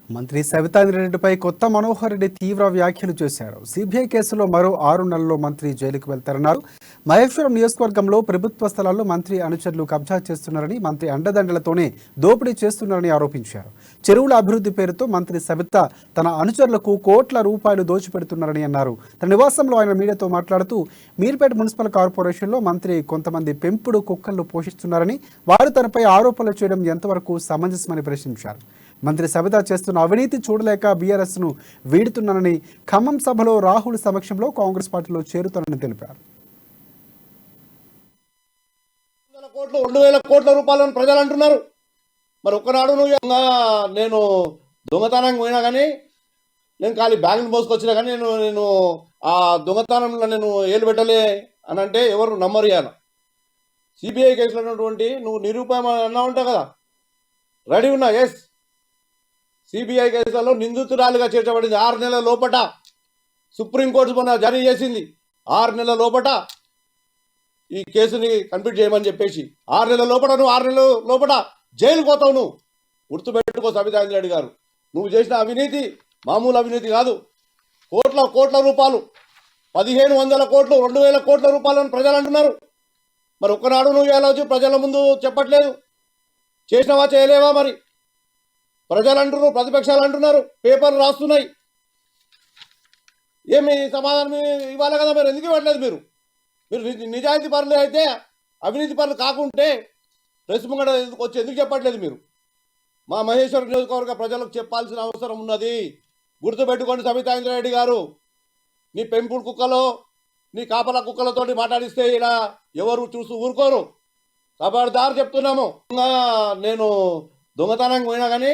మంత్రి సవితారెడ్డిపై కొత్త మనోహర్ రెడ్డి తీవ్ర వ్యాఖ్యలు చేశారు. సిబిఐ కేసులో మరో 6 నెలల్లో మంత్రి జైలుకు వెళ్తారన్నారు. మహేశ్వరం నియోజకవర్గంలో ప్రభుత్వ స్థలాల్లో మంత్రి అనుచరులు కబ్జా చేస్తున్నారని, మంత్రి అండదండలతోనే దోపిడీ చేస్తున్నారని ఆరోపించారు. చెరువుల అభివృద్ధి పేరుతో మంత్రి సవిత తన అనుచరులకు కోట్ల రూపాయలు దోచిపెడుతున్నారని అన్నారు. తన నివాసంలో ఆయన మీడియాతో మాట్లాడుతూ మీర్పేట మున్సిపల్ కార్పొరేషన్లో మంత్రి కొంతమంది పెంపుడు కుక్కలను పోషిస్తున్నారని, వారు తనపై ఆరోపణలు చేయడం ఎంతవరకు సమంజసమని ప్రశ్నించారు. మంత్రి సవిత చేస్తున్న అవినీతి చూడలేక బీఆర్ఎస్ను వీడుతున్నానని, ఖమ్మం సభలో రాహుల్ సమక్షంలో కాంగ్రెస్ పార్టీలో చేరుతానని తెలిపారు. 2,000 కోట్ల రూపాయలను ప్రజలు అంటున్నారు. మరి ఒక్కనాడు నేను దొంగతనం పోయినా కానీ, నేను ఖాళీ బ్యాగులు మోసుకొచ్చినా కానీ నేను ఆ దొంగతనంలో నేను ఏలు పెట్టలే అని అంటే ఎవరు నమ్మరు. ఆయన సిబిఐ కేసులో ఉన్నటువంటి నువ్వు నిరూపణ అన్నా ఉంటావు కదా, రెడీ ఉన్నా. ఎస్, సిబిఐ కేసులలో నిందితురాలుగా చేర్చబడింది. 6 నెలల లోపట సుప్రీంకోర్టు మొన్న జారీ చేసింది. 6 నెలల లోపట ఈ కేసుని కంప్లీట్ చేయమని చెప్పేసి 6 నెలల లోపల నువ్వు 6 నెలల లోపల జైలు పోతావు. నువ్వు గుర్తుపెట్టుకో సబితారెడ్డి గారు, నువ్వు చేసిన అవినీతి మామూలు అవినీతి కాదు. కోట్ల రూపాయలు, 1,500 కోట్లు, 2,000 కోట్ల రూపాయలను ప్రజలు అంటున్నారు. మరి ఒక్కనాడు నువ్వు ఎలా వచ్చి ప్రజల ముందు చెప్పట్లేదు? చేసినవా చేయలేవా? మరి ప్రజలు అంటున్నారు, ప్రతిపక్షాలు అంటున్నారు, పేపర్లు రాస్తున్నాయి. ఏమి సమాధానం ఇవ్వాలి కదా? మీరు ఎందుకు ఇవ్వట్లేదు? మీరు నిజాయితీ పరులు అయితే, అవినీతి పరులు కాకుంటే ప్రెస్ ముంగట వచ్చి ఎందుకు చెప్పట్లేదు? మీరు మా మహేశ్వర నియోజకవర్గ ప్రజలకు చెప్పాల్సిన అవసరం ఉన్నది. గుర్తుపెట్టుకోండి సబితారెడ్డి గారు, నీ పెంపుడు కుక్కలో, నీ కాపలా కుక్కలతోటి మాట్లాడిస్తే ఇలా ఎవరు చూస్తూ ఊరుకోరు. ఖబర్దార్ చెప్తున్నాము. నేను దొంగతనం పోయినా కానీ